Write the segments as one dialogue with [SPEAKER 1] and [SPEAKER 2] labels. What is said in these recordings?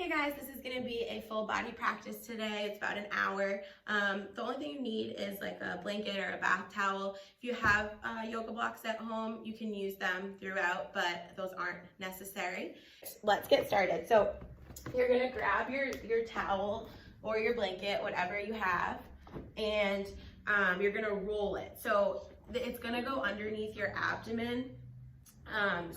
[SPEAKER 1] Hey guys, this is gonna be a full body practice today. It's about an hour. The only thing you need is like a blanket or a bath towel. If you have yoga blocks at home, you can use them throughout, but those aren't necessary. Let's get started. So you're gonna grab your towel or your blanket, whatever you have, and you're gonna roll it. So it's gonna go underneath your abdomen.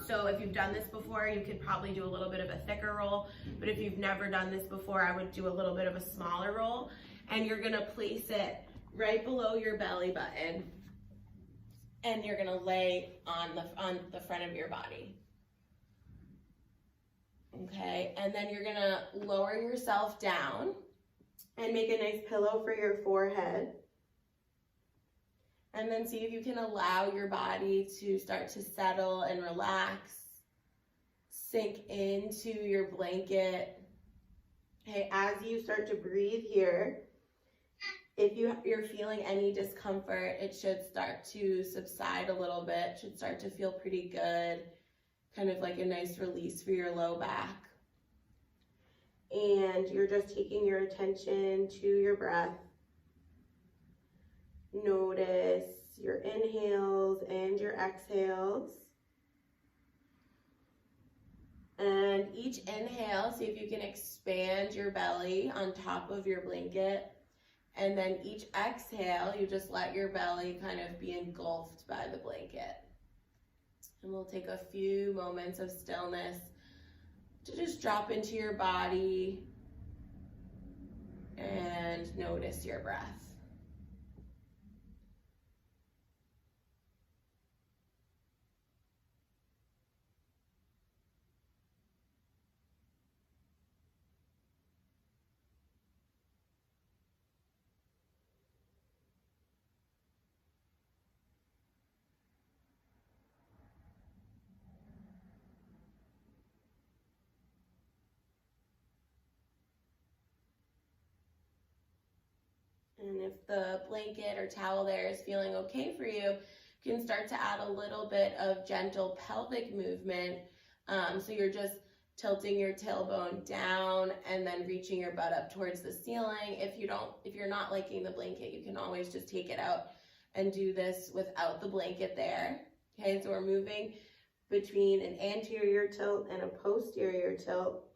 [SPEAKER 1] So if you've done this before, you could probably do a little bit of a thicker roll, but if you've never done this before, I would do a little bit of a smaller roll, and you're gonna place it right below your belly button, and you're gonna lay on the front of your body. Okay, and then you're gonna lower yourself down and make a nice pillow for your forehead. And then see if you can allow your body to start to settle and relax, sink into your blanket. Okay, as you start to breathe here, if you're feeling any discomfort, it should start to subside a little bit, should start to feel pretty good, kind of like a nice release for your low back. And you're just taking your attention to your breath. Notice your inhales and your exhales. And each inhale, see if you can expand your belly on top of your blanket. And then each exhale, you just let your belly kind of be engulfed by the blanket. And we'll take a few moments of stillness to just drop into your body and notice your breath. And if the blanket or towel there is feeling okay for you, you can start to add a little bit of gentle pelvic movement. So you're just tilting your tailbone down and then reaching your butt up towards the ceiling. If you're not liking the blanket, you can always just take it out and do this without the blanket there. Okay, so we're moving between an anterior tilt and a posterior tilt.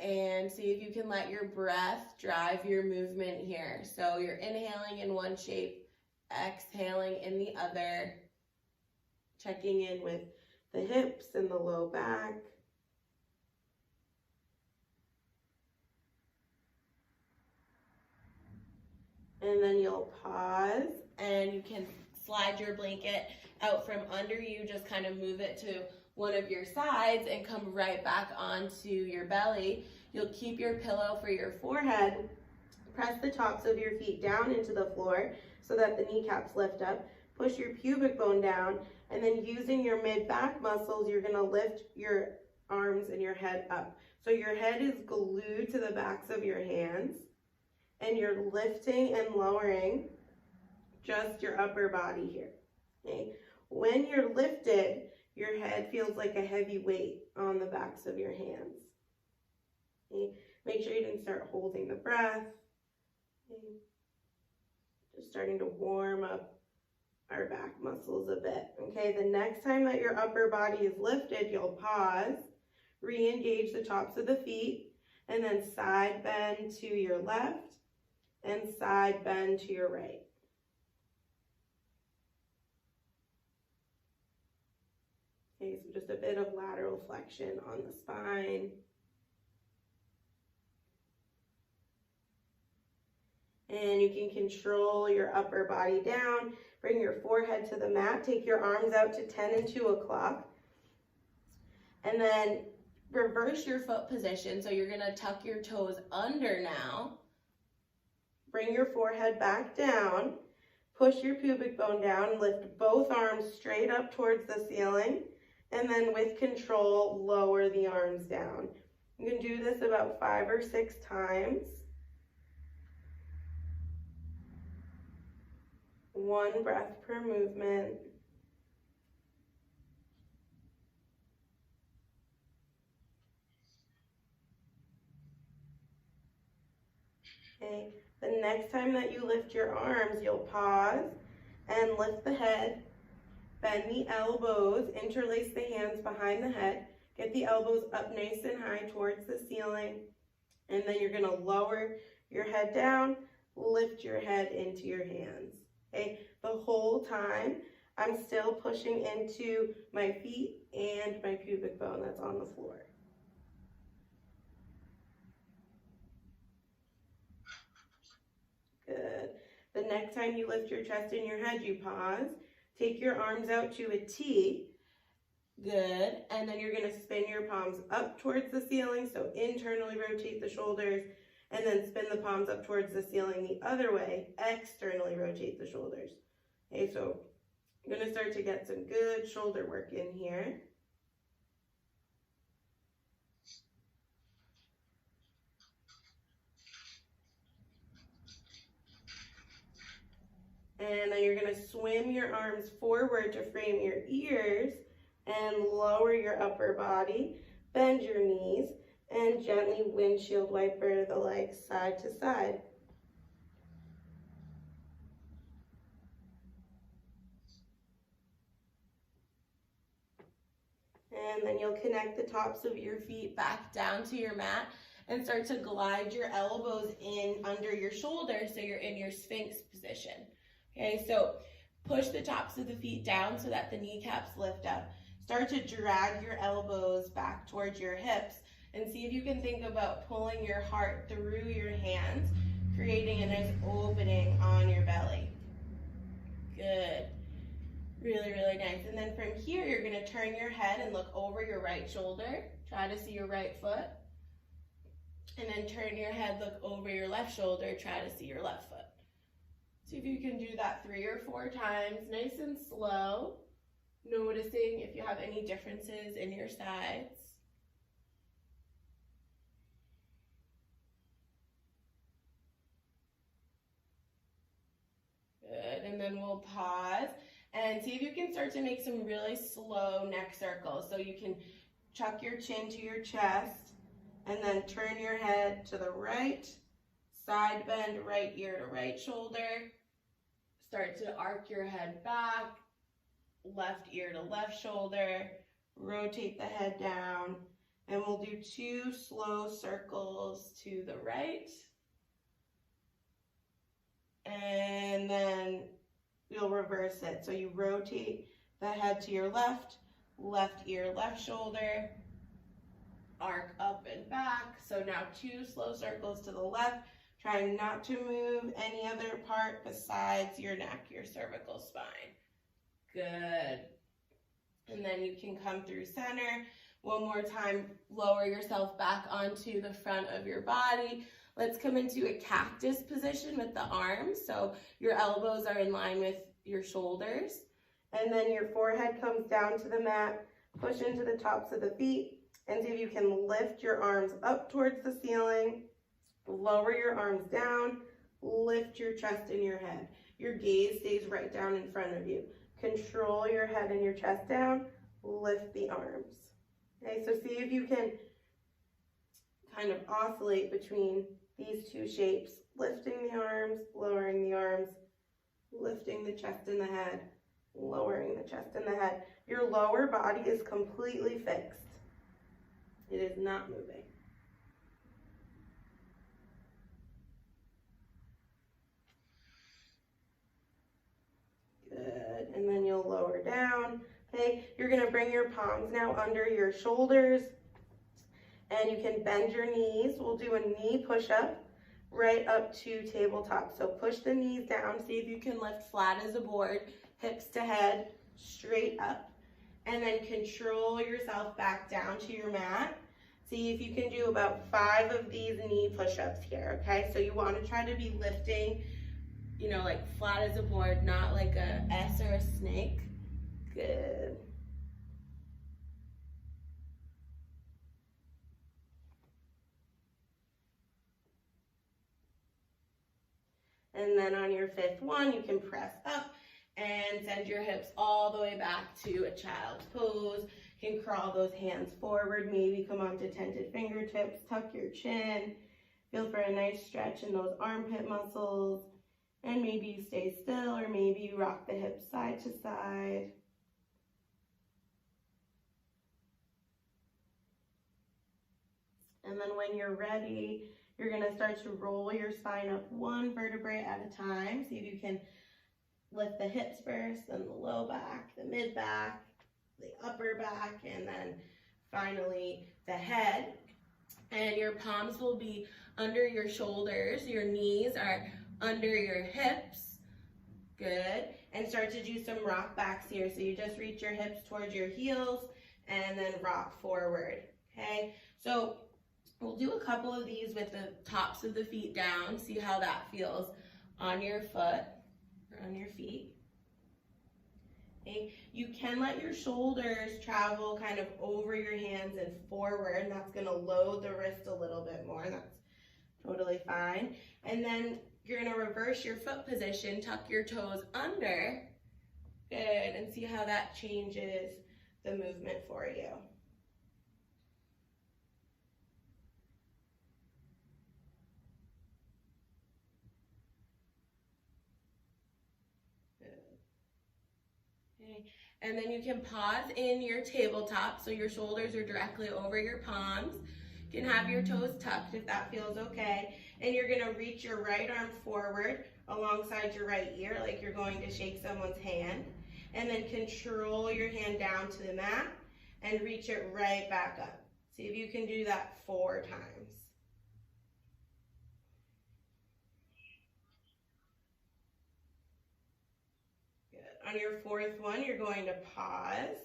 [SPEAKER 1] And see if you can let your breath drive your movement here. So you're inhaling in one shape, exhaling in the other, checking in with the hips and the low back. And then you'll pause and you can slide your blanket out from under you, just kind of move it to one of your sides and come right back onto your belly. You'll keep your pillow for your forehead. Press the tops of your feet down into the floor so that the kneecaps lift up. Push your pubic bone down, and then using your mid-back muscles, you're gonna lift your arms and your head up. So your head is glued to the backs of your hands, and you're lifting and lowering just your upper body here. Okay? When you're lifted, your head feels like a heavy weight on the backs of your hands. Okay? Make sure you didn't start holding the breath. Okay? Just starting to warm up our back muscles a bit. Okay, the next time that your upper body is lifted, you'll pause, re-engage the tops of the feet, and then side bend to your left and side bend to your right. Okay, so just a bit of lateral flexion on the spine. And you can control your upper body down. Bring your forehead to the mat. Take your arms out to 10 and 2 o'clock. And then reverse your foot position. So you're going to tuck your toes under now. Bring your forehead back down. Push your pubic bone down. Lift both arms straight up towards the ceiling. And then with control, lower the arms down. You can do this about 5 or 6 times. One breath per movement.
[SPEAKER 2] Okay, the next time that you lift your arms, you'll pause and lift the head, bend the elbows, interlace the hands behind the head, get the elbows up nice and high towards the ceiling, and then you're gonna lower your head down, lift your head into your hands. Okay, the whole time I'm still pushing into my feet and my pubic bone that's on the floor. Good. The next time you lift your chest and your head, you pause. Take your arms out to a T. Good. And then you're going to spin your palms up towards the ceiling. So internally rotate the shoulders and then spin the palms up towards the ceiling the other way. Externally rotate the shoulders. Okay, so you're going to start to get some good shoulder work in here. And then you're going to swim your arms forward to frame your ears and lower your upper body. Bend your knees and gently windshield wiper the legs side to side. And then you'll connect the tops of your feet back down to your mat and start to glide your elbows in under your shoulders so you're in your Sphinx position. Okay, so push the tops of the feet down so that the kneecaps lift up. Start to drag your elbows back towards your hips and see if you can think about pulling your heart through your hands, creating a nice opening on your belly. Good. Really, really nice. And then from here, you're going to turn your head and look over your right shoulder. Try to see your right foot. And then turn your head, look over your left shoulder. Try to see your left foot. See if you can do that 3 or 4 times, nice and slow, noticing if you have any differences in your sides. Good, and then we'll pause and see if you can start to make some really slow neck circles. So you can chuck your chin to your chest and then turn your head to the right, side bend right ear to right shoulder. Start to arc your head back, left ear to left shoulder, rotate the head down, and we'll do 2 slow circles to the right. And then you'll reverse it. So you rotate the head to your left, left ear, left shoulder, arc up and back. So now 2 slow circles to the left, trying not to move any other part besides your neck, your cervical spine. Good. And then you can come through center. One more time, lower yourself back onto the front of your body. Let's come into a cactus position with the arms. So your elbows are in line with your shoulders. And then your forehead comes down to the mat. Push into the tops of the feet. And see if you can lift your arms up towards the ceiling. Lower your arms down. Lift your chest and your head. Your gaze stays right down in front of you. Control your head and your chest down. Lift the arms. Okay, so see if you can kind of oscillate between these 2 shapes. Lifting the arms, lowering the arms, lifting the chest and the head, lowering the chest and the head. Your lower body is completely fixed. It is not moving. Good, and then you'll lower down. Okay, you're gonna bring your palms now under your shoulders and you can bend your knees. We'll do a knee push-up right up to tabletop. So push the knees down, see if you can lift flat as a board, hips to head, straight up, and then control yourself back down to your mat. See if you can do about 5 of these knee push-ups here, okay? So you wanna try to be lifting, you know, like flat as a board, not like a S or a snake. Good. And then on your 5th one, you can press up and send your hips all the way back to a child's pose. You can crawl those hands forward, maybe come onto tented fingertips, tuck your chin. Feel for a nice stretch in those armpit muscles. And maybe you stay still, or maybe you rock the hips side to side. And then when you're ready, you're gonna start to roll your spine up one vertebrae at a time. See if you can lift the hips first, then the low back, the mid back, the upper back, and then finally the head. And your palms will be under your shoulders. Your knees are under your hips. Good. And start to do some rock backs here. So you just reach your hips towards your heels and then rock forward. Okay. So we'll do a couple of these with the tops of the feet down. See how that feels on your foot or on your feet. Okay. You can let your shoulders travel kind of over your hands and forward, and that's going to load the wrist a little bit more. That's totally fine. And then you're going to reverse your foot position, tuck your toes under. Good. And see how that changes the movement for you. Okay. And then you can pause in your tabletop so your shoulders are directly over your palms. You can have your toes tucked if that feels okay. And you're gonna reach your right arm forward alongside your right ear like you're going to shake someone's hand. And then control your hand down to the mat and reach it right back up. See if you can do that 4 times. On your 4th one, you're going to pause.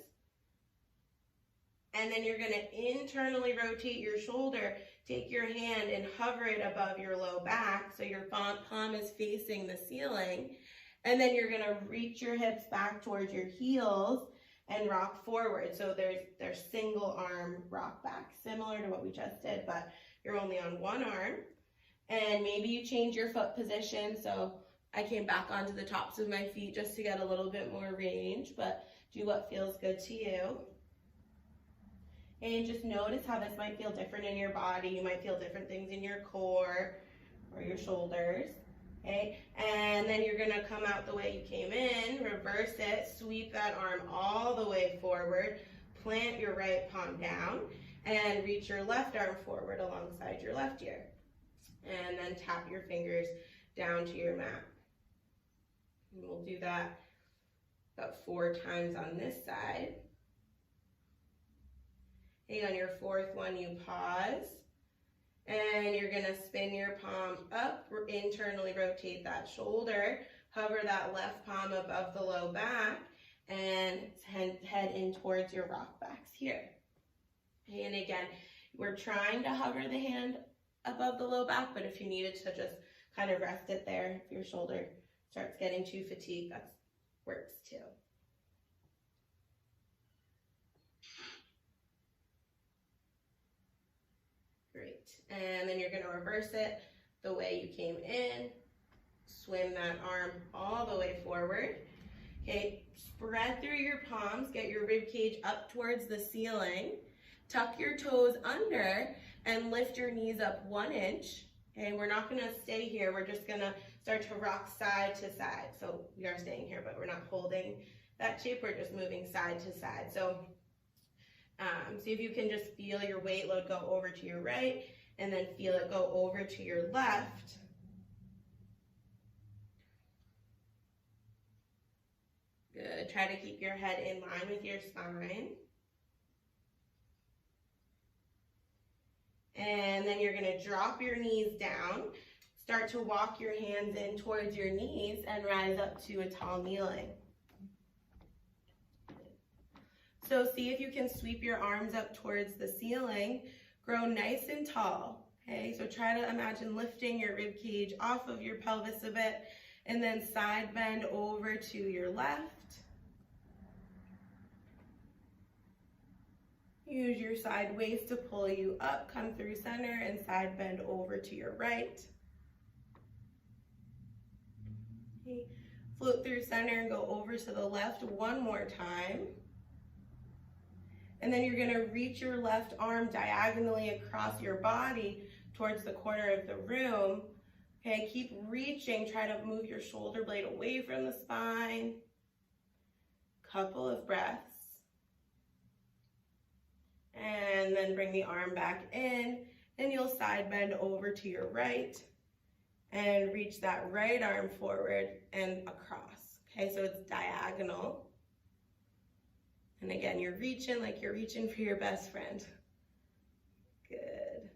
[SPEAKER 2] And then you're going to internally rotate your shoulder. Take your hand and hover it above your low back so your palm is facing the ceiling. And then you're going to reach your hips back towards your heels and rock forward. So there's single arm rock back, similar to what we just did, but you're only on one arm. And maybe you change your foot position. So I came back onto the tops of my feet just to get a little bit more range, but do what feels good to you. And just notice how this might feel different in your body. You might feel different things in your core or your shoulders. Okay, and then you're gonna come out the way you came in, reverse it, sweep that arm all the way forward, plant your right palm down, and reach your left arm forward alongside your left ear. And then tap your fingers down to your mat. And we'll do that about 4 times on this side. Okay, on your 4th one, you pause. And you're going to spin your palm up, internally rotate that shoulder, hover that left palm above the low back, and head in towards your rock backs here. Okay, and again, we're trying to hover the hand above the low back, but if you needed to just kind of rest it there, if your shoulder starts getting too fatigued, that works too. Great. And then you're going to reverse it the way you came in. Swim that arm all the way forward. Okay, spread through your palms, get your rib cage up towards the ceiling. Tuck your toes under and lift your knees up 1 inch. Okay, we're not going to stay here. We're just going to start to rock side to side. So we are staying here, but we're not holding that shape. We're just moving side to side. So see if you can just feel your weight load go over to your right and then feel it go over to your left. Good. Try to keep your head in line with your spine. And then you're going to drop your knees down. Start to walk your hands in towards your knees and rise up to a tall kneeling. So see if you can sweep your arms up towards the ceiling. Grow nice and tall. Okay, so try to imagine lifting your rib cage off of your pelvis a bit and then side bend over to your left. Use your side waist to pull you up, come through center and side bend over to your right. Okay. Float through center and go over to the left 1 more time. And then you're gonna reach your left arm diagonally across your body towards the corner of the room. Okay, keep reaching, try to move your shoulder blade away from the spine. Couple of breaths. And then bring the arm back in, and you'll side bend over to your right and reach that right arm forward and across. Okay, so it's diagonal. And again, you're reaching like you're reaching for your best friend. Good.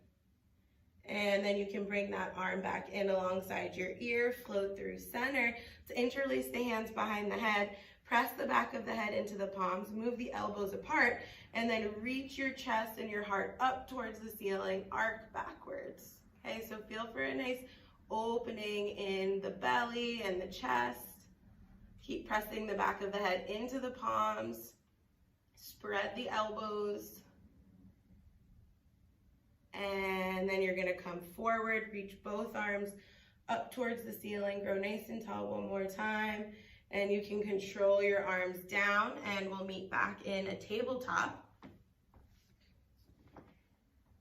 [SPEAKER 2] And then you can bring that arm back in alongside your ear, float through center. To interlace the hands behind the head, press the back of the head into the palms, move the elbows apart, and then reach your chest and your heart up towards the ceiling, arc backwards. Okay, so feel for a nice opening in the belly and the chest. Keep pressing the back of the head into the palms. Spread the elbows. And then you're gonna come forward, reach both arms up towards the ceiling, grow nice and tall one more time. And you can control your arms down, and we'll meet back in a tabletop.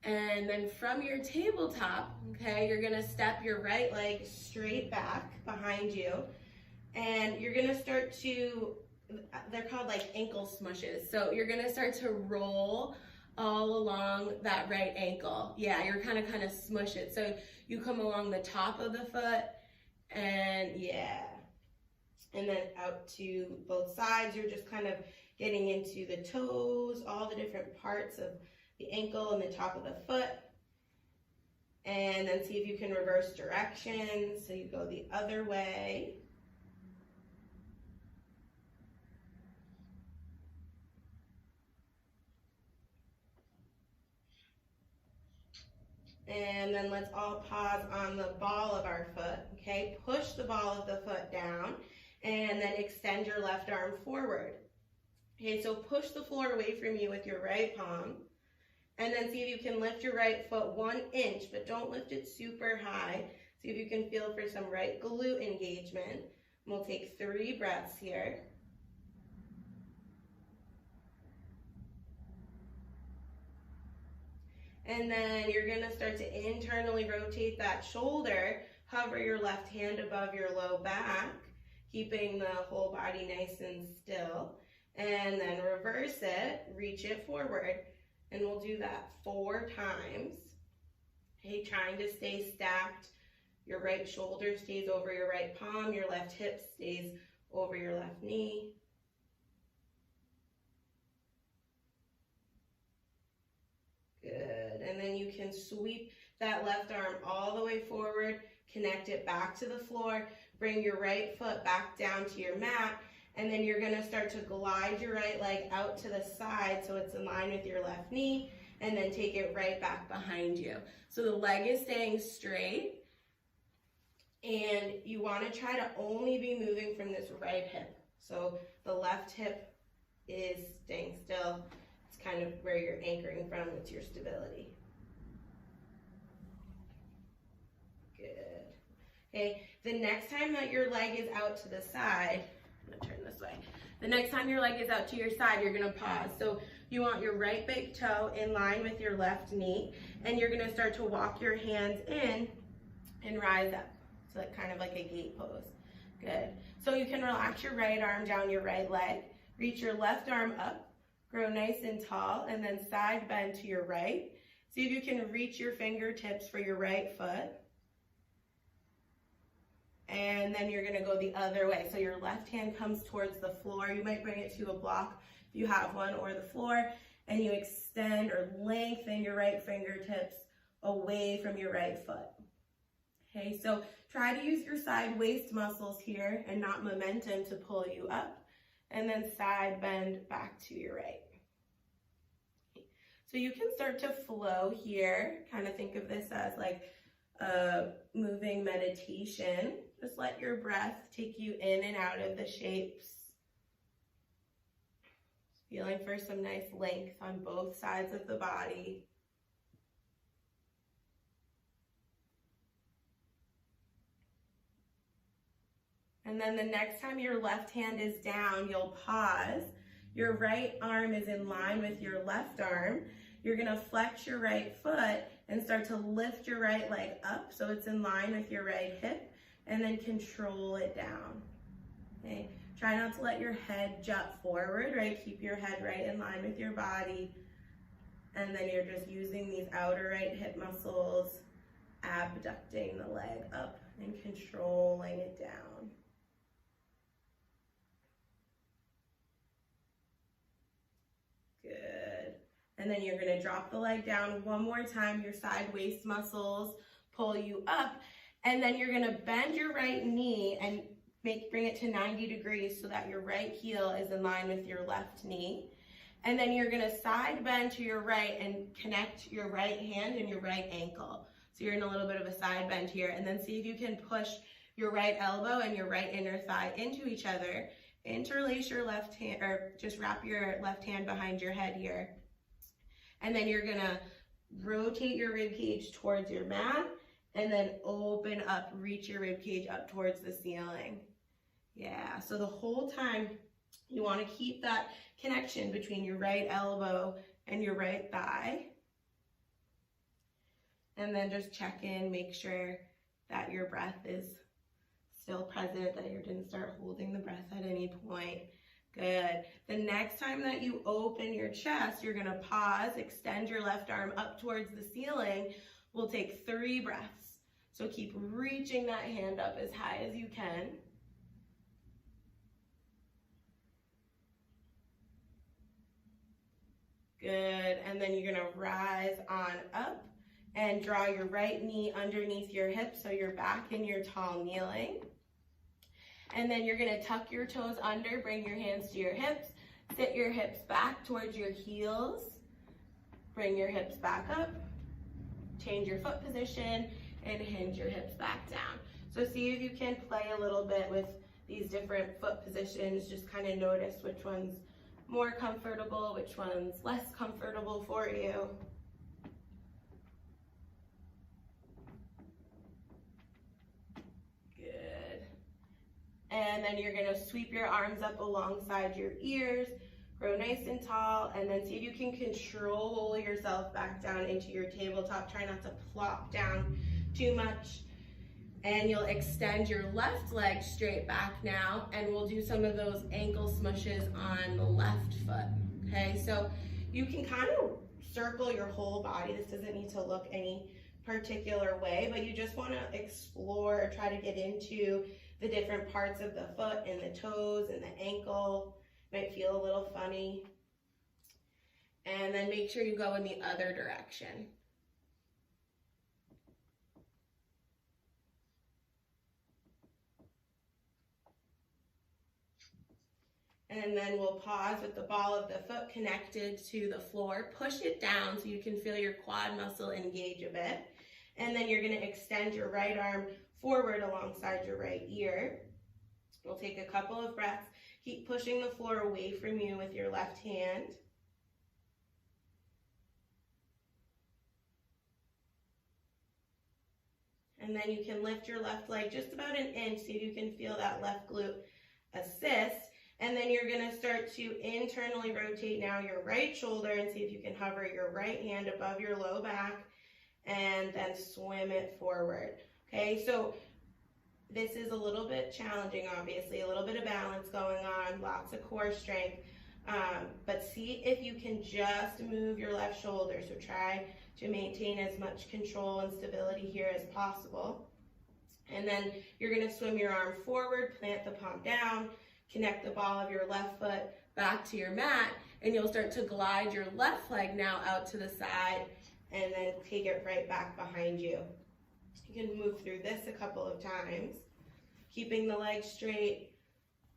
[SPEAKER 2] And then from your tabletop, okay, you're gonna step your right leg straight back behind you. And you're gonna start to, they're called like ankle smushes. So you're gonna start to roll all along that right ankle. Yeah, you're kind of smush it. So you come along the top of the foot, and yeah. And then out to both sides. You're just kind of getting into the toes, all the different parts of the ankle and the top of the foot. And then see if you can reverse directions. So you go the other way. And then let's all pause on the ball of our foot, okay? Push the ball of the foot down, and then extend your left arm forward. Okay, so push the floor away from you with your right palm, and then see if you can lift your right foot 1 inch, but don't lift it super high. See if you can feel for some right glute engagement. And we'll take 3 breaths here. And then you're gonna start to internally rotate that shoulder, hover your left hand above your low back, keeping the whole body nice and still, and then reverse it, reach it forward, and we'll do that 4 times. Okay, trying to stay stacked. Your right shoulder stays over your right palm, your left hip stays over your left knee. Good, and then you can sweep that left arm all the way forward, connect it back to the floor, bring your right foot back down to your mat, and then you're gonna start to glide your right leg out to the side so it's in line with your left knee, and then take it right back behind you. So the leg is staying straight, and you wanna try to only be moving from this right hip. So the left hip is staying still. It's kind of where you're anchoring from with your stability. Good. Okay, the next time that your leg is out to the side, I'm gonna turn this way. The next time your leg is out to your side, you're gonna pause. So you want your right big toe in line with your left knee, and you're gonna start to walk your hands in and rise up. So like kind of like a gate pose. Good. So you can relax your right arm down your right leg, reach your left arm up, grow nice and tall, and then side bend to your right. See if you can reach your fingertips for your right foot. And then you're gonna go the other way. So your left hand comes towards the floor. You might bring it to a block if you have one, or the floor, and you extend or lengthen your right fingertips away from your right foot. Okay, so try to use your side waist muscles here and not momentum to pull you up. And then side bend back to your right. So you can start to flow here. Kind of think of this as like a moving meditation. Just let your breath take you in and out of the shapes. Feeling for some nice length on both sides of the body. And then the next time your left hand is down, you'll pause. Your right arm is in line with your left arm. You're gonna flex your right foot and start to lift your right leg up so it's in line with your right hip, and then control it down, okay? Try not to let your head jut forward, right? Keep your head right in line with your body, and then you're just using these outer right hip muscles, abducting the leg up and controlling it down. Good. And then you're gonna drop the leg down one more time. Your side waist muscles pull you up. And then you're gonna bend your right knee and bring it to 90 degrees so that your right heel is in line with your left knee. And then you're gonna side bend to your right and connect your right hand and your right ankle. So you're in a little bit of a side bend here. And then see if you can push your right elbow and your right inner thigh into each other. Interlace your left hand, or just wrap your left hand behind your head here. And then you're gonna rotate your rib cage towards your mat and then open up, reach your rib cage up towards the ceiling. Yeah, so the whole time you wanna keep that connection between your right elbow and your right thigh. And then just check in, make sure that your breath is still present, that you didn't start holding the breath at any point. Good. The next time that you open your chest, you're gonna pause, extend your left arm up towards the ceiling. We'll take 3 breaths. So keep reaching that hand up as high as you can. Good. And then you're gonna rise on up and draw your right knee underneath your hip so you're back in your tall kneeling. And then you're gonna tuck your toes under, bring your hands to your hips, sit your hips back towards your heels, bring your hips back up, change your foot position, and hinge your hips back down. So see if you can play a little bit with these different foot positions, just kind of notice which one's more comfortable, which one's less comfortable for you. And then you're gonna sweep your arms up alongside your ears, grow nice and tall, and then see if you can control yourself back down into your tabletop. Try not to plop down too much. And you'll extend your left leg straight back now, and we'll do some of those ankle smushes on the left foot, okay? So you can kind of circle your whole body. This doesn't need to look any particular way, but you just wanna explore or try to get into the different parts of the foot and the toes and the ankle. Might feel a little funny. And then make sure you go in the other direction. And then we'll pause with the ball of the foot connected to the floor. Push it down so you can feel your quad muscle engage a bit. And then you're gonna extend your right arm forward alongside your right ear. We'll take a couple of breaths. Keep pushing the floor away from you with your left hand. And then you can lift your left leg just about an inch, see if you can feel that left glute assist. And then you're gonna start to internally rotate now your right shoulder and see if you can hover your right hand above your low back and then swim it forward. Okay, so this is a little bit challenging, obviously, a little bit of balance going on, lots of core strength, but see if you can just move your left shoulder. So try to maintain as much control and stability here as possible. And then you're gonna swim your arm forward, plant the palm down, connect the ball of your left foot back to your mat, and you'll start to glide your left leg now out to the side and then take it right back behind you. You can move through this a couple of times, keeping the leg straight.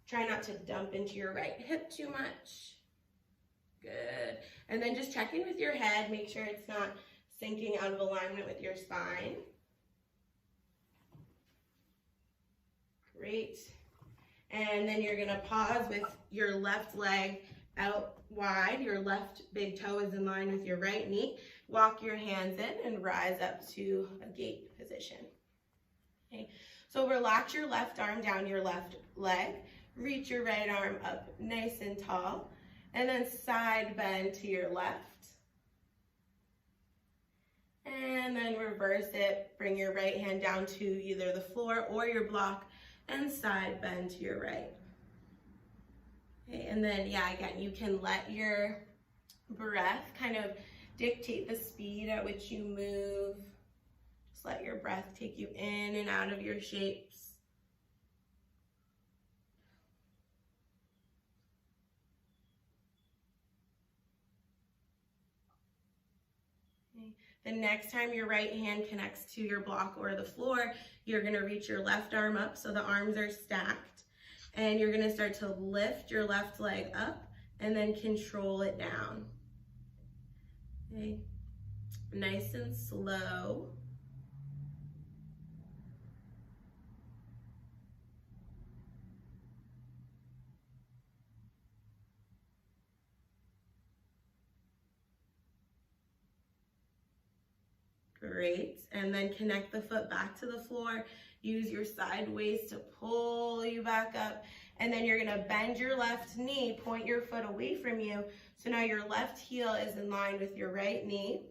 [SPEAKER 2] Try not to dump into your right hip too much. Good. And then just check in with your head. Make sure it's not sinking out of alignment with your spine. Great. And then you're gonna pause with your left leg out wide. Your left big toe is in line with your right knee. Walk your hands in and rise up to a gate position. Okay, so relax your left arm down your left leg. Reach your right arm up nice and tall. and then side bend to your left. And then reverse it, bring your right hand down to either the floor or your block and side bend to your right. Okay, and then again, you can let your breath kind of dictate the speed at which you move. Just let your breath take you in and out of your shapes. The next time your right hand connects to your block or the floor, you're gonna reach your left arm up so the arms are stacked. And you're gonna start to lift your left leg up and then control it down. Okay, nice and slow. Great, and then connect the foot back to the floor. Use your side waist to pull you back up. And then you're gonna bend your left knee, point your foot away from you. So now your left heel is in line with your right knee.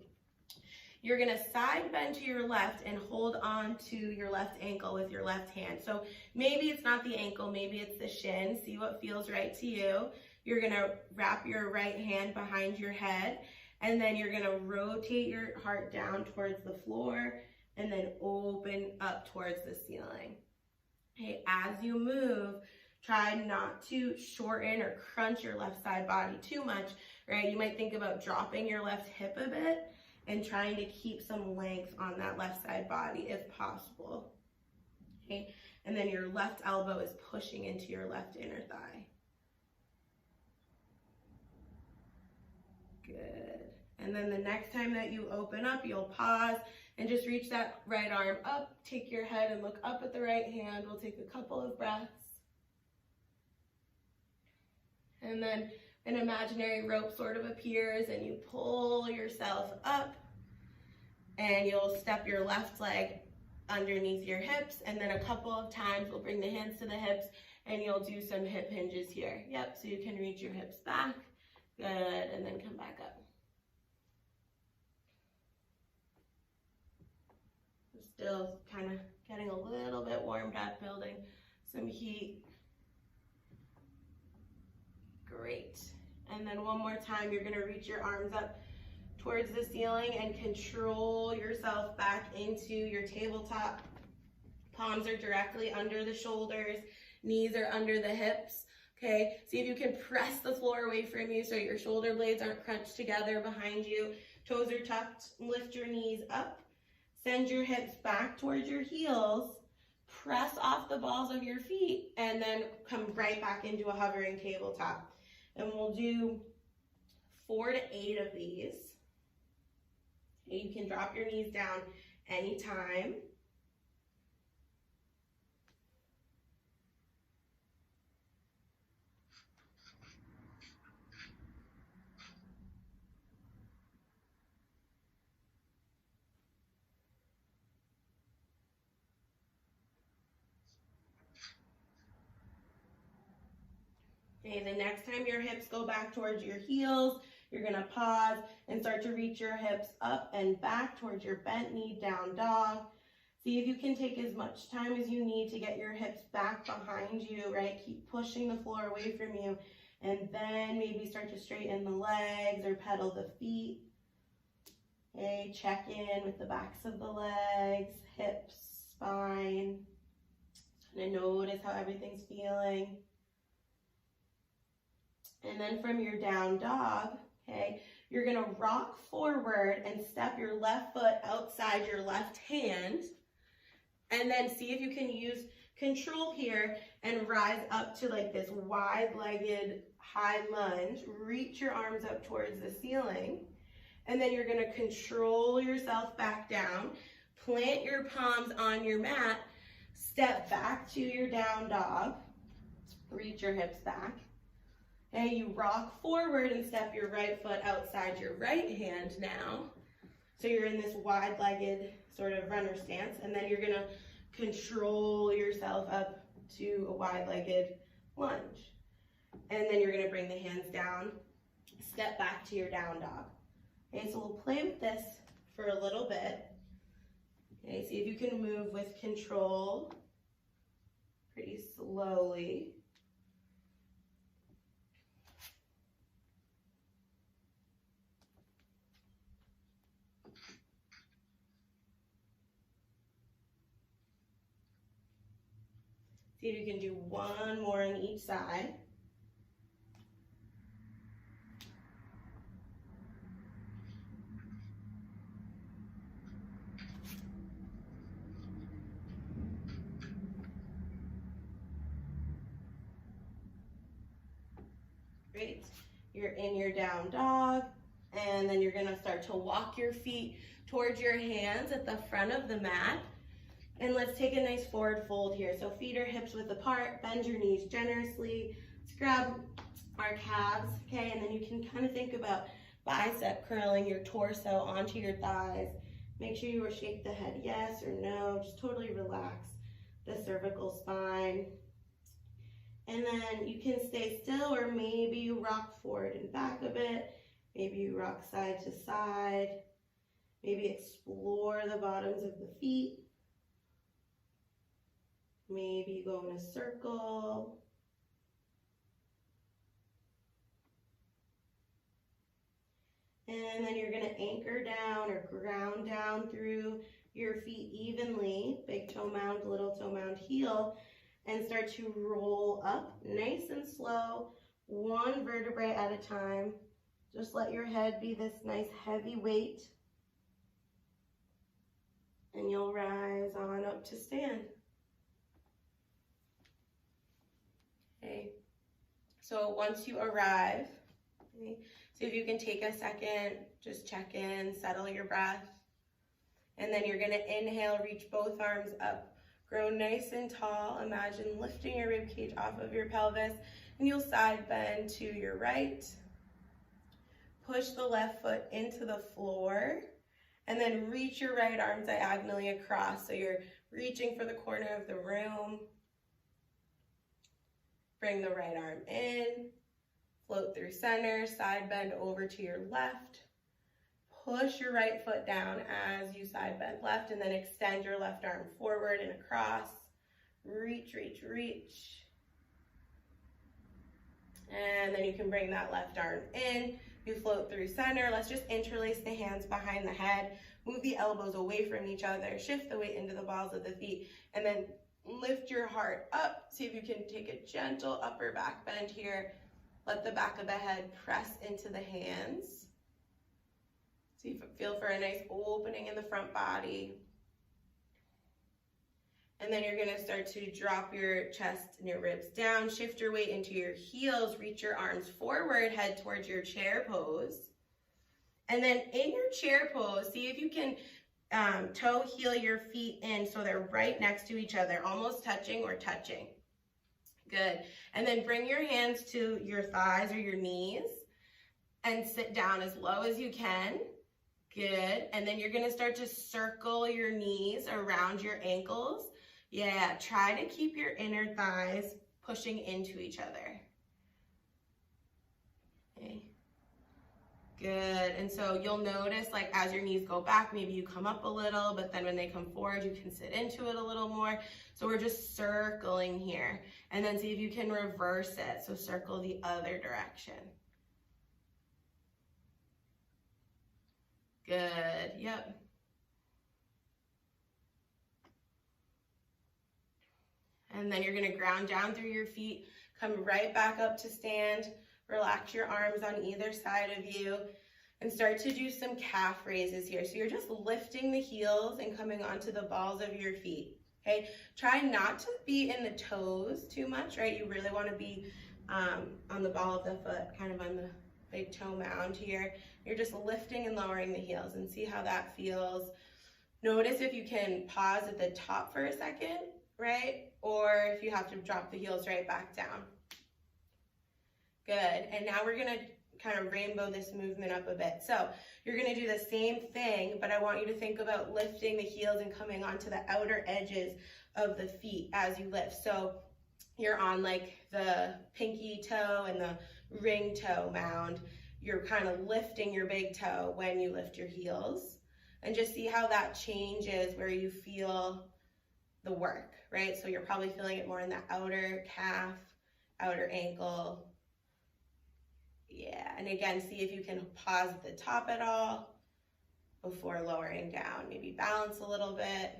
[SPEAKER 2] You're gonna side bend to your left and hold on to your left ankle with your left hand. So maybe it's not the ankle, maybe it's the shin. See what feels right to you. You're gonna wrap your right hand behind your head, and then you're gonna rotate your heart down towards the floor and then open up towards the ceiling. Okay, as you move, try not to shorten or crunch your left side body too much, right? You might think about dropping your left hip a bit and trying to keep some length on that left side body if possible. Okay, and then your left elbow is pushing into your left inner thigh. Good. And then the next time that you open up, you'll pause and just reach that right arm up. Take your head and look up at the right hand. We'll take a couple of breaths. And then an imaginary rope sort of appears and you pull yourself up and you'll step your left leg underneath your hips, and then a couple of times we'll bring the hands to the hips and you'll do some hip hinges here. Yep, so you can reach your hips back. Good, and then come back up. Still kind of getting a little bit warmed up, building some heat. Great. And then one more time, you're gonna reach your arms up towards the ceiling and control yourself back into your tabletop. Palms are directly under the shoulders, knees are under the hips. Okay, see if you can press the floor away from you so your shoulder blades aren't crunched together behind you. Toes are tucked, lift your knees up. Send your hips back towards your heels, press off the balls of your feet, and then come right back into a hovering tabletop. And we'll do 4 to 8 of these. You can drop your knees down anytime. Okay, the next time your hips go back towards your heels, you're gonna pause and start to reach your hips up and back towards your bent knee, down dog. See if you can take as much time as you need to get your hips back behind you, right? Keep pushing the floor away from you, and then maybe start to straighten the legs or pedal the feet. Okay, check in with the backs of the legs, hips, spine. Kind of notice how everything's feeling. And then from your down dog, okay, you're gonna rock forward and step your left foot outside your left hand. And then see if you can use control here and rise up to like this wide-legged high lunge. Reach your arms up towards the ceiling. And then you're gonna control yourself back down. Plant your palms on your mat. Step back to your down dog. Reach your hips back. And you rock forward and step your right foot outside your right hand now. So you're in this wide-legged sort of runner stance, and then you're gonna control yourself up to a wide-legged lunge. And then you're gonna bring the hands down step back to your down dog. Okay, so we'll play with this for a little bit. Okay, see if you can move with control pretty slowly. See if you can do one more on each side. Great. You're in your down dog, and then you're gonna start to walk your feet towards your hands at the front of the mat. And let's take a nice forward fold here. So feet are hips width apart, bend your knees generously. Let's grab our calves, okay? And then you can kind of think about bicep curling your torso onto your thighs. Make sure you shake the head yes or no. Just totally relax the cervical spine. And then you can stay still, or maybe you rock forward and back a bit. Maybe you rock side to side. Maybe explore the bottoms of the feet. Maybe you go in a circle. And then you're gonna anchor down or ground down through your feet evenly. Big toe mound, little toe mound, heel. And start to roll up nice and slow, one vertebrae at a time. Just let your head be this nice heavy weight. And you'll rise on up to stand. Okay, so once you arrive, okay, so if you can take a second, just check in, settle your breath. And then you're gonna inhale, reach both arms up. Grow nice and tall. Imagine lifting your rib cage off of your pelvis, and you'll side bend to your right. Push the left foot into the floor, and then reach your right arm diagonally across. So you're reaching for the corner of the room. Bring the right arm in, float through center, side bend over to your left. Push your right foot down as you side bend left, and then extend your left arm forward and across. Reach, reach, reach. And then you can bring that left arm in. You float through center. Let's just interlace the hands behind the head. Move the elbows away from each other. Shift the weight into the balls of the feet. And then lift your heart up. See if you can take a gentle upper back bend here. Let the back of the head press into the hands. See, feel for a nice opening in the front body. And then you're gonna start to drop your chest and your ribs down, shift your weight into your heels, reach your arms forward, head towards your chair pose. And then in your chair pose, see if you can toe heel your feet in so they're right next to each other, almost touching or touching. Good. And then bring your hands to your thighs or your knees and sit down as low as you can. Good. And then you're going to start to circle your knees around your ankles. Yeah, try to keep your inner thighs pushing into each other. Okay. Good. And so you'll notice, like, as your knees go back, maybe you come up a little, but then when they come forward, you can sit into it a little more. So we're just circling here. And then see if you can reverse it. So circle the other direction. Good. Yep. And then you're going to ground down through your feet, come right back up to stand. Relax your arms on either side of you and start to do some calf raises here. So you're just lifting the heels and coming onto the balls of your feet. Okay. Try not to be in the toes too much, right? You really want to be on the ball of the foot, kind of on the big toe mound here. You're just lifting and lowering the heels and see how that feels. Notice if you can pause at the top for a second, right? Or if you have to drop the heels right back down. Good. And now we're going to kind of rainbow this movement up a bit. So you're going to do the same thing, but I want you to think about lifting the heels and coming onto the outer edges of the feet as you lift. So you're on like the pinky toe and the ring toe mound. you're kind of lifting your big toe when you lift your heels. And just see how that changes where you feel the work, right? So you're probably feeling it more in the outer calf, outer ankle. Yeah, and again, see if you can pause at the top at all before lowering down. Maybe balance a little bit.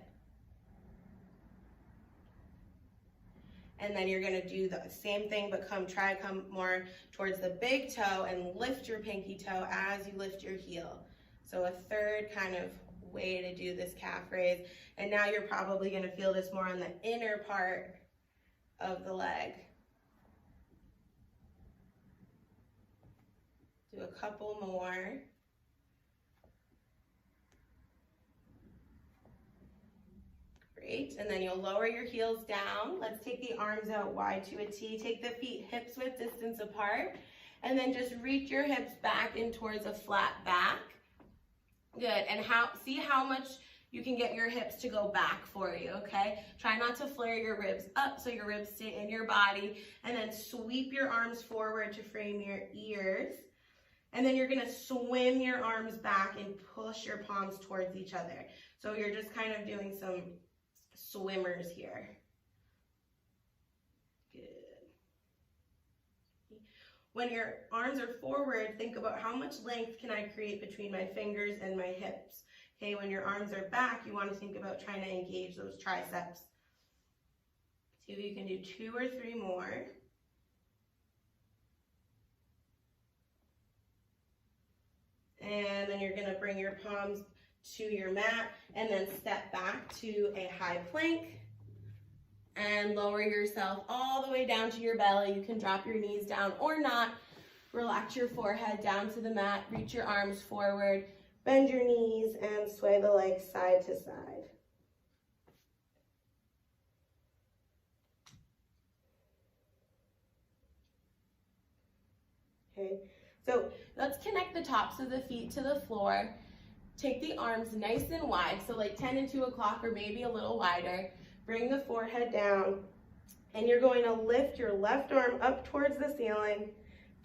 [SPEAKER 2] And then you're gonna do the same thing, but try to come more towards the big toe and lift your pinky toe as you lift your heel. So a third kind of way to do this calf raise. And now you're probably gonna feel this more on the inner part of the leg. Do a couple more. Great, and then you'll lower your heels down. Let's take the arms out wide to a T. Take the feet hips width distance apart, and then just reach your hips back in towards a flat back. Good, and see how much you can get your hips to go back for you, okay? Try not to flare your ribs up so your ribs stay in your body, and then sweep your arms forward to frame your ears. And then you're gonna swim your arms back and push your palms towards each other. So you're just kind of doing some swimmers here. Good. When your arms are forward, think about how much length can I create between my fingers and my hips. Okay, when your arms are back, you want to think about trying to engage those triceps. See if you can do 2 or 3 more. And then you're gonna bring your palms to your mat and then step back to a high plank and lower yourself all the way down to your belly. You can drop your knees down or not. Relax your forehead down to the mat, reach your arms forward, bend your knees and sway the legs side to side. Okay, so let's connect the tops of the feet to the floor. Take the arms nice and wide, so like 10 and 2 o'clock or maybe a little wider. Bring the forehead down, and you're going to lift your left arm up towards the ceiling,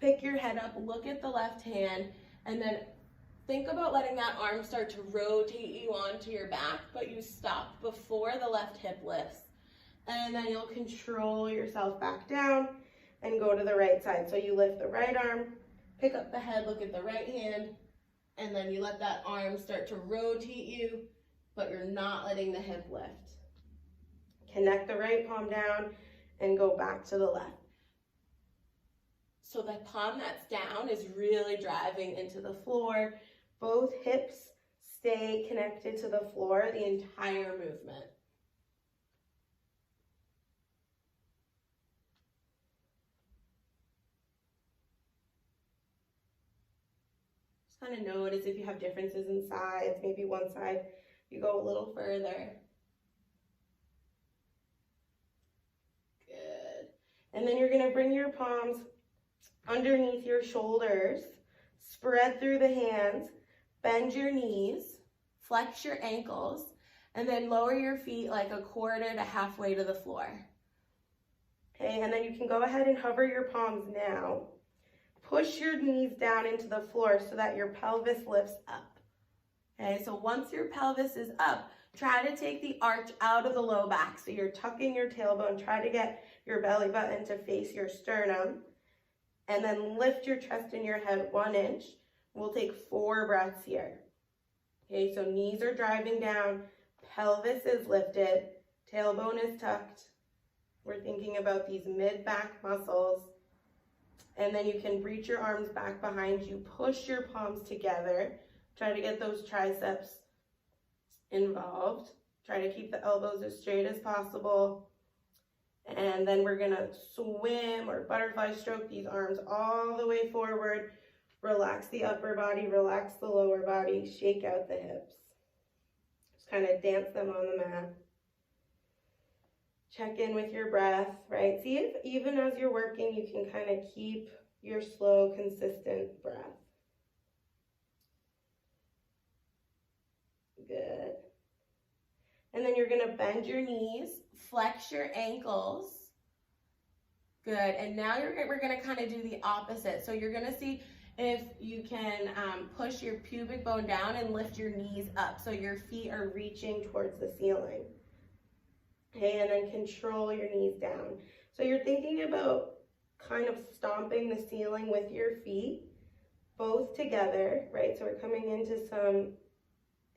[SPEAKER 2] pick your head up, look at the left hand, and then think about letting that arm start to rotate you onto your back, but you stop before the left hip lifts. And then you'll control yourself back down and go to the right side. So you lift the right arm, pick up the head, look at the right hand, and then you let that arm start to rotate you, but you're not letting the hip lift. Connect the right palm down and go back to the left. So the palm that's down is really driving into the floor. Both hips stay connected to the floor the entire movement. Just kind of notice if you have differences in sides. Maybe one side you go a little further. Good. And then you're going to bring your palms underneath your shoulders, spread through the hands, bend your knees, flex your ankles, and then lower your feet like a quarter to halfway to the floor. Okay, and then you can go ahead and hover your palms now. Push your knees down into the floor so that your pelvis lifts up. Okay, so once your pelvis is up, try to take the arch out of the low back. So you're tucking your tailbone, try to get your belly button to face your sternum. And then lift your chest and your head 1 inch. We'll take 4 breaths here. Okay, so knees are driving down, pelvis is lifted, tailbone is tucked. We're thinking about these mid-back muscles. And then you can reach your arms back behind you, push your palms together. Try to get those triceps involved. Try to keep the elbows as straight as possible. And then we're gonna swim or butterfly stroke these arms all the way forward. Relax the upper body, relax the lower body, shake out the hips. Just kind of dance them on the mat. Check in with your breath, right? See if even as you're working, you can kind of keep your slow, consistent breath. Good. And then you're gonna bend your knees, flex your ankles. Good, and now we're gonna kind of do the opposite. So you're gonna see
[SPEAKER 1] if you can push your pubic bone down and lift your knees up so your feet are reaching towards the ceiling. Okay, and then control your knees down. So you're thinking about kind of stomping the ceiling with your feet, both together, right? So we're coming into some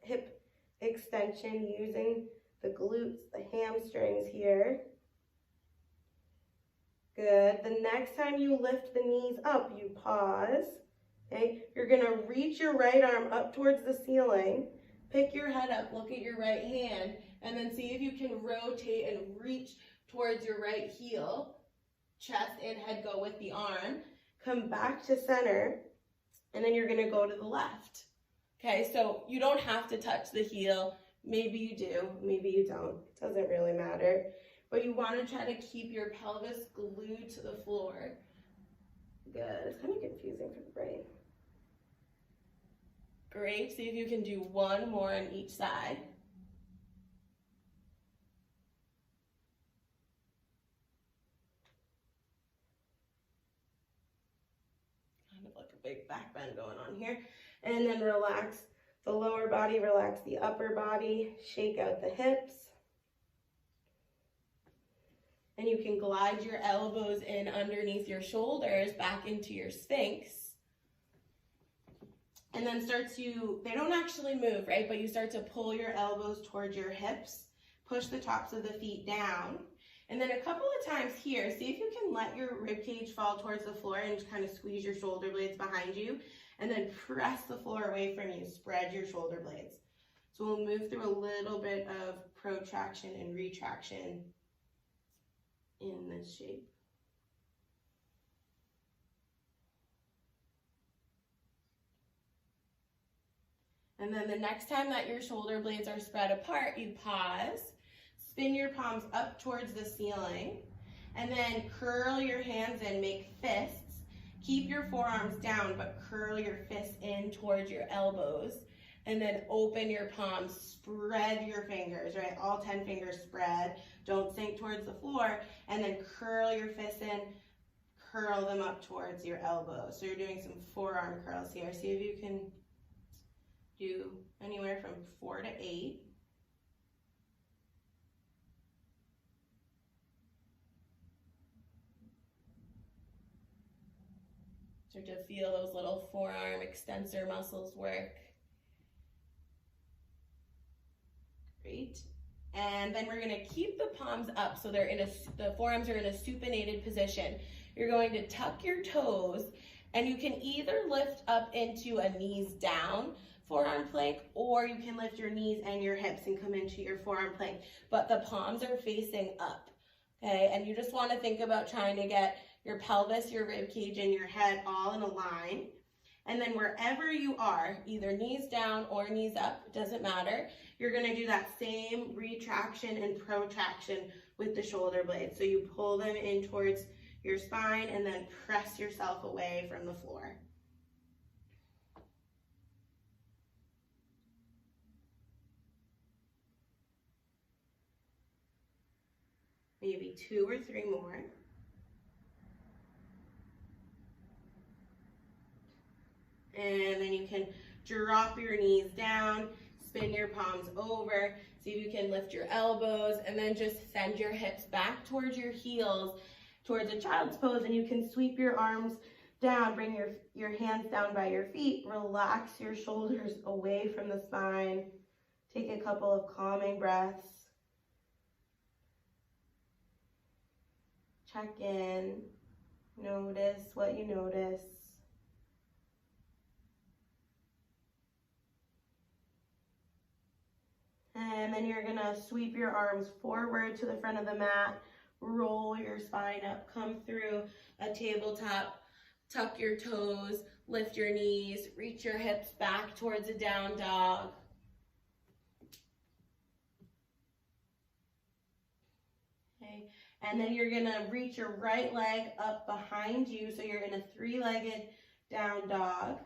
[SPEAKER 1] hip extension using the glutes, the hamstrings here. Good. The next time you lift the knees up, you pause. Okay, you're gonna reach your right arm up towards the ceiling, pick your head up, look at your right hand, and then see if you can rotate and reach towards your right heel. Chest and head go with the arm. Come back to center, and then you're gonna go to the left. Okay, so you don't have to touch the heel. Maybe you do, maybe you don't. It doesn't really matter. But you wanna try to keep your pelvis glued to the floor. Good, it's kind of confusing for the brain. Great, see if you can do one more on each side. Kind of like a big back bend going on here. And then relax the lower body, relax the upper body, shake out the hips. And you can glide your elbows in underneath your shoulders back into your Sphinx. And then they don't actually move, right? But you start to pull your elbows towards your hips, push the tops of the feet down. And then a couple of times here, see if you can let your rib cage fall towards the floor and just kind of squeeze your shoulder blades behind you. And then press the floor away from you, spread your shoulder blades. So we'll move through a little bit of protraction and retraction in this shape. And then the next time that your shoulder blades are spread apart, you pause, spin your palms up towards the ceiling, and then curl your hands in, make fists. Keep your forearms down, but curl your fists in towards your elbows. And then open your palms, spread your fingers, right? All 10 fingers spread. Don't sink towards the floor. And then curl your fists in, curl them up towards your elbows. So you're doing some forearm curls here. See if you can do anywhere from 4 to 8. Start to feel those little forearm extensor muscles work. Great. And then we're gonna keep the palms up so the forearms are in a supinated position. You're going to tuck your toes, and you can either lift up into a knees down forearm plank, or you can lift your knees and your hips and come into your forearm plank, but the palms are facing up, okay? And you just wanna think about trying to get your pelvis, your rib cage, and your head all in a line. And then wherever you are, either knees down or knees up, doesn't matter, you're gonna do that same retraction and protraction with the shoulder blades. So you pull them in towards your spine and then press yourself away from the floor. Maybe 2 or 3 more. And then you can drop your knees down, spin your palms over, see if you can lift your elbows, and then just send your hips back towards your heels, towards a child's pose, and you can sweep your arms down, bring your hands down by your feet, relax your shoulders away from the spine, take a couple of calming breaths. Check in, notice what you notice. And then you're gonna sweep your arms forward to the front of the mat, roll your spine up, come through a tabletop, tuck your toes, lift your knees, reach your hips back towards a down dog. Okay, and then you're gonna reach your right leg up behind you, so you're in a 3-legged down dog.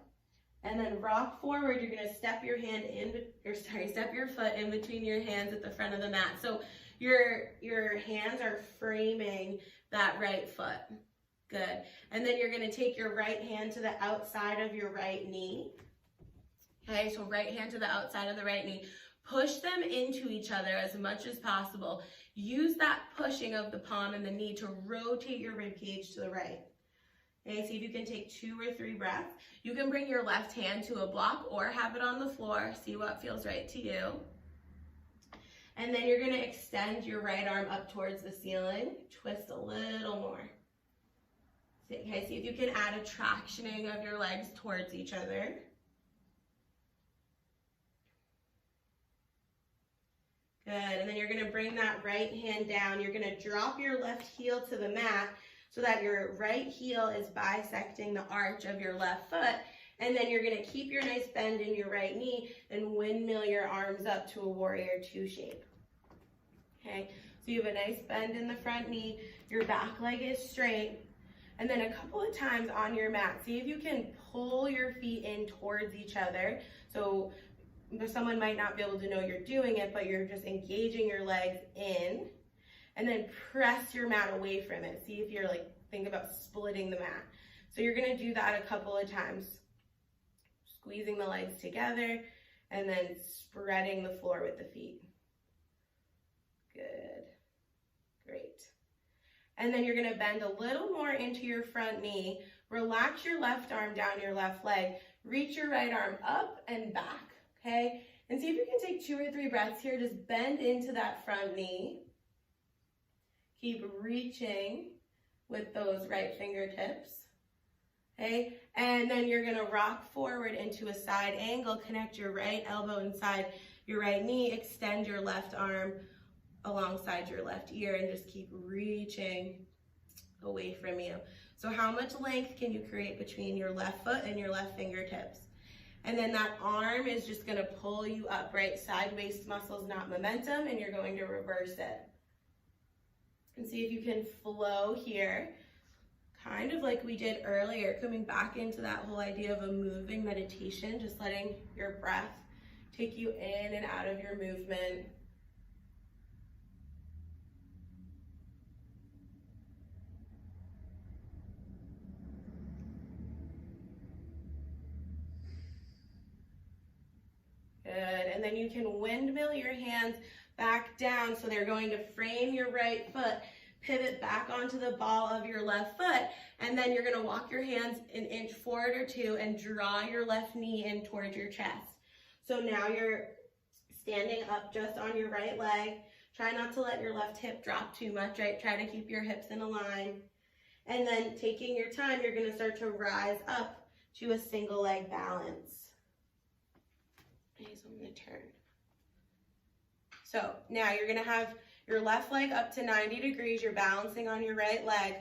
[SPEAKER 1] And then rock forward, you're gonna step your foot in between your hands at the front of the mat. So your hands are framing that right foot.
[SPEAKER 2] Good. And then you're gonna take your right hand to the outside of your right knee. Okay, so right hand to the outside of the right knee. Push them into each other as much as possible. Use that pushing of the palm and the knee to rotate your rib cage to the right. Okay, see if you can take 2 or 3 breaths. You can bring your left hand to a block or have it on the floor. See what feels right to you. And then you're gonna extend your right arm up towards the ceiling. Twist a little more. Okay, see if you can add a tractioning of your legs towards each other. Good, and then you're gonna bring that right hand down. You're gonna drop your left heel to the mat so that your right heel is bisecting the arch of your left foot. And then you're gonna keep your nice bend in your right knee and windmill your arms up to a warrior 2 shape. Okay, so you have a nice bend in the front knee, your back leg is straight, and then a couple of times on your mat, see if you can pull your feet in towards each other. So someone might not be able to know you're doing it, but you're just engaging your legs in, and then press your mat away from it. See if you're like, think about splitting the mat. So you're gonna do that a couple of times, squeezing the legs together, and then spreading the floor with the feet. Good, great. And then you're gonna bend a little more into your front knee, relax your left arm down your left leg, reach your right arm up and back. Okay, and see if you can take 2 or 3 breaths here. Just bend into that front knee. Keep reaching with those right fingertips. Okay, and then you're gonna rock forward into a side angle. Connect your right elbow inside your right knee. Extend your left arm alongside your left ear and just keep reaching away from you. So how much length can you create between your left foot and your left fingertips? And then that arm is just gonna pull you up, right? Side waist muscles, not momentum, and you're going to reverse it. And see if you can flow here, kind of like we did earlier, coming back into that whole idea of a moving meditation, just letting your breath take you in and out of your movement. Good, and then you can windmill your hands back down so they're going to frame your right foot, pivot back onto the ball of your left foot, and then you're gonna walk your hands an inch forward or 2 and draw your left knee in towards your chest. So now you're standing up just on your right leg. Try not to let your left hip drop too much, right? Try to keep your hips in a line. And then taking your time, you're gonna start to rise up to a single leg balance. Okay, so I'm gonna turn. So now you're gonna have your left leg up to 90 degrees. You're balancing on your right leg.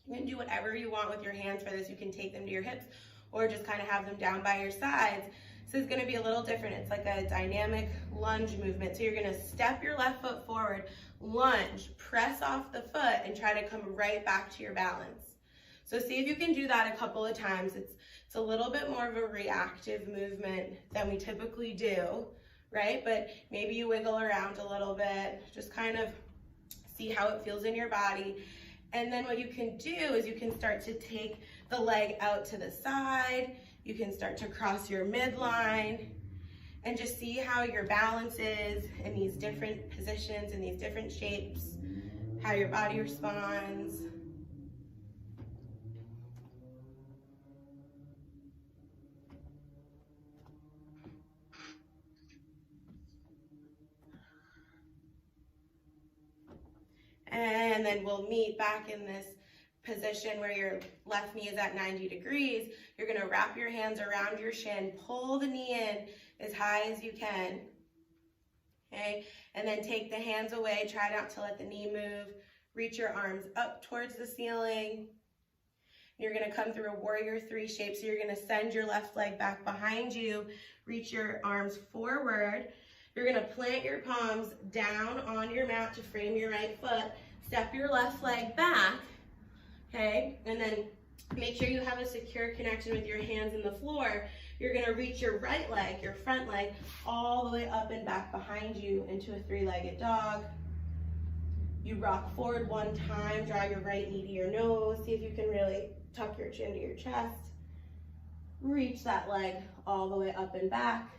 [SPEAKER 2] You can do whatever you want with your hands for this. You can take them to your hips or just kind of have them down by your sides. This is gonna be a little different. It's like a dynamic lunge movement. So you're gonna step your left foot forward, lunge, press off the foot, and try to come right back to your balance. So see if you can do that a couple of times. It's a little bit more of a reactive movement than we typically do, right? But maybe you wiggle around a little bit, just kind of see how it feels in your body. And then what you can do is you can start to take the leg out to the side. You can start to cross your midline and just see how your balance is in these different positions, in these different shapes, how your body responds. And then we'll meet back in this position where your left knee is at 90 degrees. You're gonna wrap your hands around your shin, pull the knee in as high as you can, okay? And then take the hands away, try not to let the knee move. Reach your arms up towards the ceiling. You're gonna come through a warrior 3 shape, so you're gonna send your left leg back behind you, reach your arms forward. You're gonna plant your palms down on your mat to frame your right foot, step your left leg back, okay? And then make sure you have a secure connection with your hands in the floor. You're gonna reach your right leg, your front leg, all the way up and back behind you into a 3-legged dog. You rock forward one time, draw your right knee to your nose, see if you can really tuck your chin to your chest. Reach that leg all the way up and back.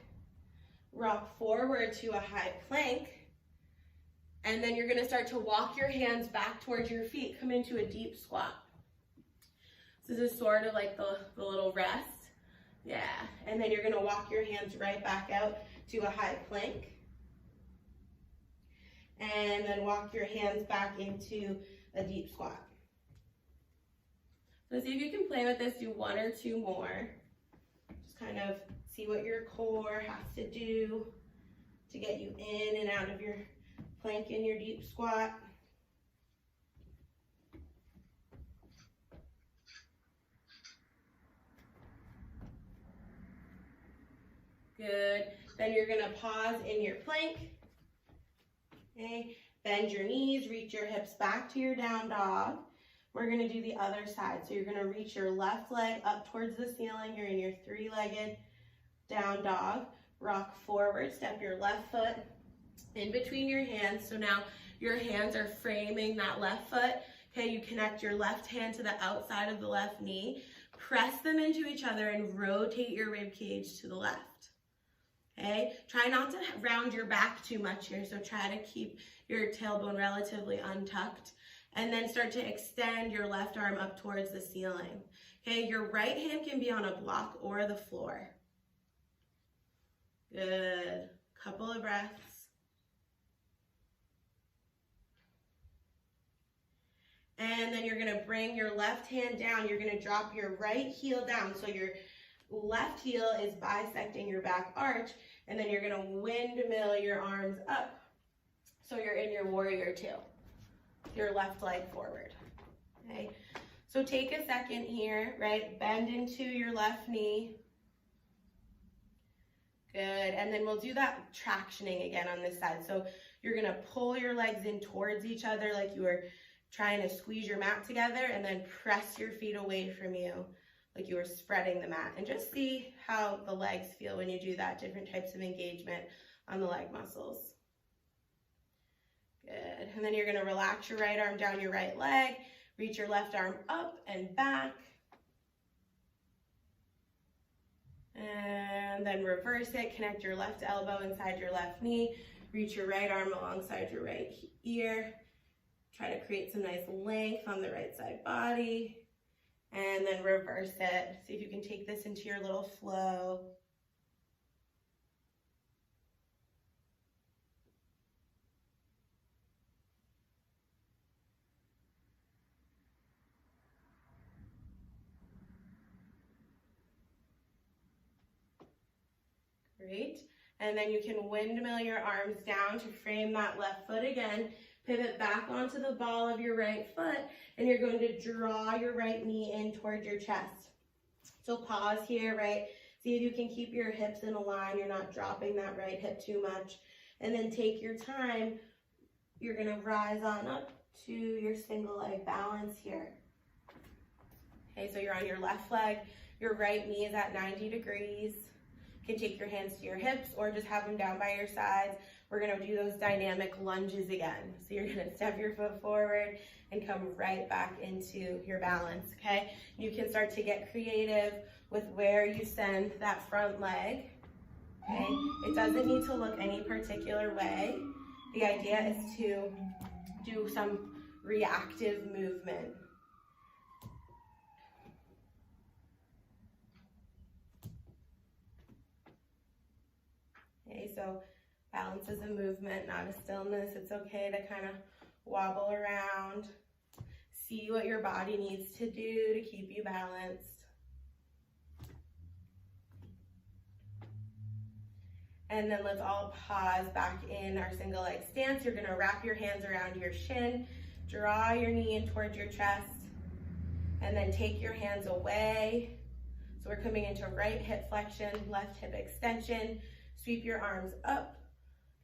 [SPEAKER 2] Rock forward to a high plank. And then you're gonna start to walk your hands back towards your feet, come into a deep squat. So this is sort of like the little rest. Yeah, and then you're gonna walk your hands right back out to a high plank. And then walk your hands back into a deep squat. So see if you can play with this, do one or two more. Just kind of see what your core has to do to get you in and out of your plank in your deep squat. Good. Then you're gonna pause in your plank. Okay. Bend your knees, reach your hips back to your down dog. We're gonna do the other side. So you're gonna reach your left leg up towards the ceiling. You're in your three-legged down dog. Rock forward, step your left foot in between your hands. So now your hands are framing that left foot. Okay, you connect your left hand to the outside of the left knee. Press them into each other and rotate your rib cage to the left. Okay, try not to round your back too much here. So try to keep your tailbone relatively untucked. And then start to extend your left arm up towards the ceiling. Okay, your right hand can be on a block or the floor. Good. Couple of breaths. And then you're gonna bring your left hand down. You're gonna drop your right heel down. So your left heel is bisecting your back arch. And then you're gonna windmill your arms up. So you're in your warrior two. Your left leg forward. Okay. So take a second here, right? Bend into your left knee. Good, and then we'll do that tractioning again on this side. So you're gonna pull your legs in towards each other like you were trying to squeeze your mat together, and then press your feet away from you like you were spreading the mat. And just see how the legs feel when you do that, different types of engagement on the leg muscles. Good, and then you're gonna relax your right arm down your right leg, reach your left arm up and back. And then reverse it, connect your left elbow inside your left knee, reach your right arm alongside your right ear. Try to create some nice length on the right side body. And then reverse it. See if you can take this into your little flow. Great. And then you can windmill your arms down to frame that left foot again. Pivot back onto the ball of your right foot, and you're going to draw your right knee in towards your chest. So pause here, right? See if you can keep your hips in a line. You're not dropping that right hip too much. And then take your time. You're gonna rise on up to your single leg balance here. Okay, so you're on your left leg. Your right knee is at 90 degrees. You can take your hands to your hips or just have them down by your sides. We're gonna do those dynamic lunges again. So you're gonna step your foot forward and come right back into your balance, okay? You can start to get creative with where you send that front leg, okay? It doesn't need to look any particular way. The idea is to do some reactive movement. Okay, so balance is a movement, not a stillness. It's okay to kind of wobble around. See what your body needs to do to keep you balanced. And then let's all pause back in our single leg stance. You're gonna wrap your hands around your shin, draw your knee in towards your chest, and then take your hands away. So we're coming into right hip flexion, left hip extension. Sweep your arms up.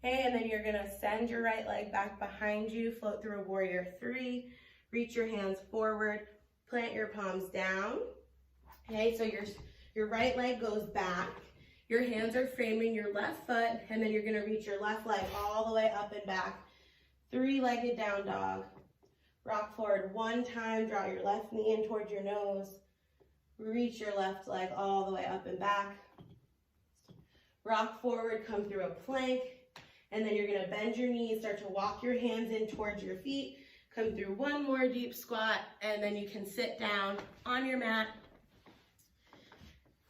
[SPEAKER 2] Okay, and then you're gonna send your right leg back behind you, float through a warrior three, reach your hands forward, plant your palms down. Okay, so your right leg goes back, your hands are framing your left foot, and then you're gonna reach your left leg all the way up and back Three-legged down dog. Rock forward one time, draw your left knee in towards your nose. Reach your left leg all the way up and back. Rock forward, come through a plank, and then you're gonna bend your knees, start to walk your hands in towards your feet, come through one more deep squat, and then you can sit down on your mat.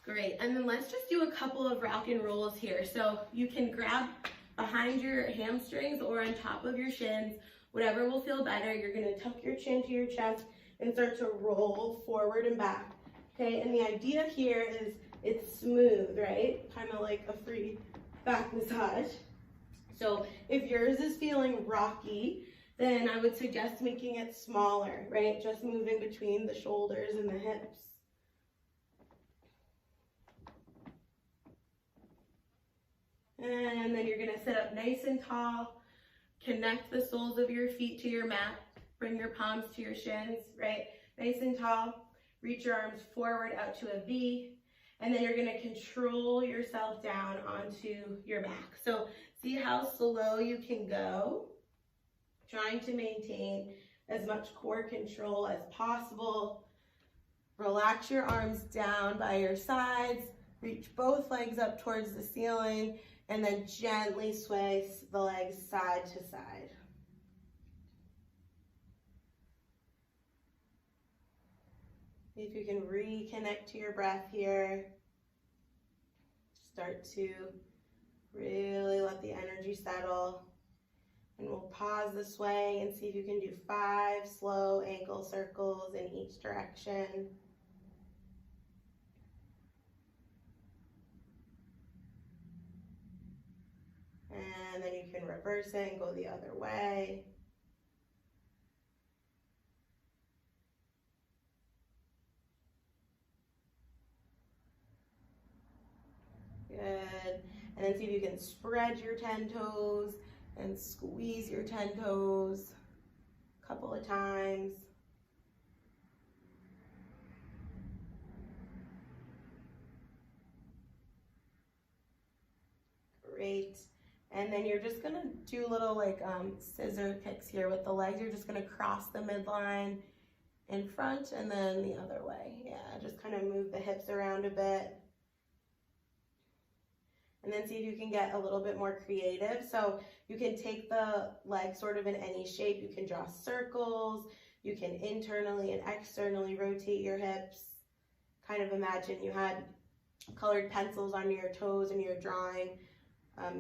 [SPEAKER 2] Great, and then let's just do a couple of rock and rolls here. So you can grab behind your hamstrings or on top of your shins, whatever will feel better. You're gonna tuck your chin to your chest and start to roll forward and back, okay? And the idea here is it's smooth, right? Kind of like a free back massage. So if yours is feeling rocky, then I would suggest making it smaller, right? Just moving between the shoulders and the hips. And then you're gonna sit up nice and tall, connect the soles of your feet to your mat, bring your palms to your shins, right? Nice and tall, reach your arms forward out to a V, and then you're gonna control yourself down onto your back. So see how slow you can go, trying to maintain as much core control as possible. Relax your arms down by your sides, reach both legs up towards the ceiling, and then gently sway the legs side to side. If you can reconnect to your breath here, start to really let the energy settle. And we'll pause the sway and see if you can do 5 slow ankle circles in each direction. And then you can reverse it and go the other way. Good. And then see if you can spread your 10 toes and squeeze your 10 toes a couple of times. Great. And then you're just gonna do little like scissor kicks here with the legs. You're just gonna cross the midline in front and then the other way. Yeah, just kind of move the hips around a bit. And then see if you can get a little bit more creative. So you can take the leg sort of in any shape. You can draw circles. You can internally and externally rotate your hips. Kind of imagine you had colored pencils on your toes and you're drawing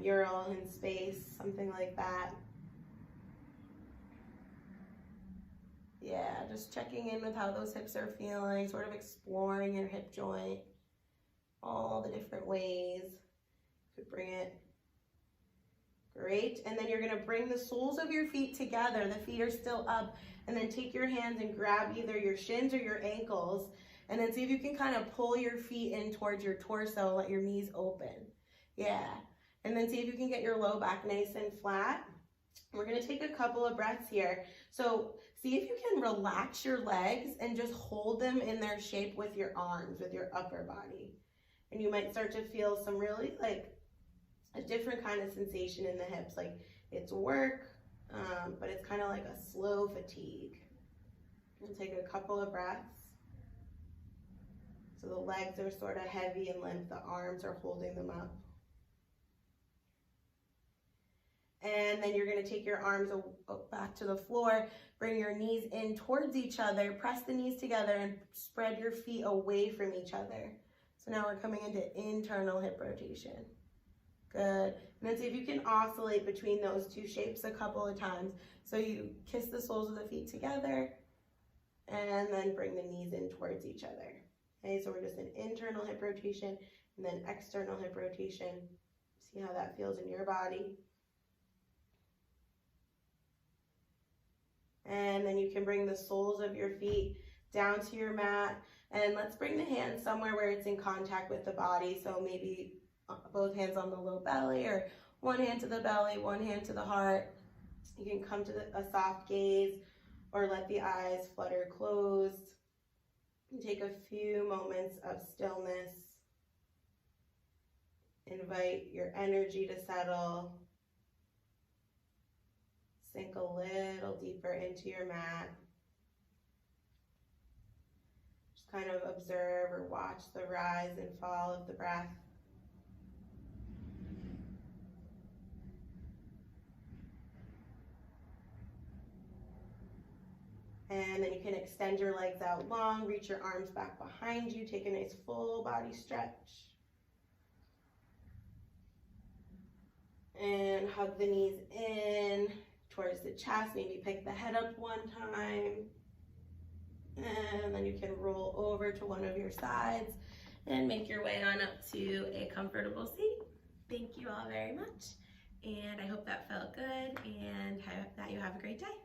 [SPEAKER 2] mural in space, something like that. Yeah, just checking in with how those hips are feeling, sort of exploring your hip joint, all the different ways you could bring it. Great, and then you're gonna bring the soles of your feet together. The feet are still up, and then take your hands and grab either your shins or your ankles, and then see if you can kind of pull your feet in towards your torso, let your knees open. Yeah. And then see if you can get your low back nice and flat. We're gonna take a couple of breaths here. So see if you can relax your legs and just hold them in their shape with your arms, with your upper body. And you might start to feel some really like a different kind of sensation in the hips. Like it's work, but it's kind of like a slow fatigue. We'll take a couple of breaths. So the legs are sort of heavy and limp, the arms are holding them up. And then you're gonna take your arms back to the floor, bring your knees in towards each other, press the knees together and spread your feet away from each other. So now we're coming into internal hip rotation. Good. And then see if you can oscillate between those two shapes a couple of times. So you kiss the soles of the feet together and then bring the knees in towards each other. Okay, so we're just in internal hip rotation and then external hip rotation. See how that feels in your body. And then you can bring the soles of your feet down to your mat. And let's bring the hands somewhere where it's in contact with the body. So maybe both hands on the low belly, or one hand to the belly, one hand to the heart. You can come to a soft gaze or let the eyes flutter closed. And take a few moments of stillness. Invite your energy to settle. sink a little deeper into your mat. Just kind of observe or watch the rise and fall of the breath. And then you can extend your legs out long, reach your arms back behind you, take a nice full body stretch. And hug the knees in towards the chest, maybe pick the head up one time. And then you can roll over to one of your sides and make your way on up to a comfortable seat. Thank you all very much. And I hope that felt good and that you have a great day.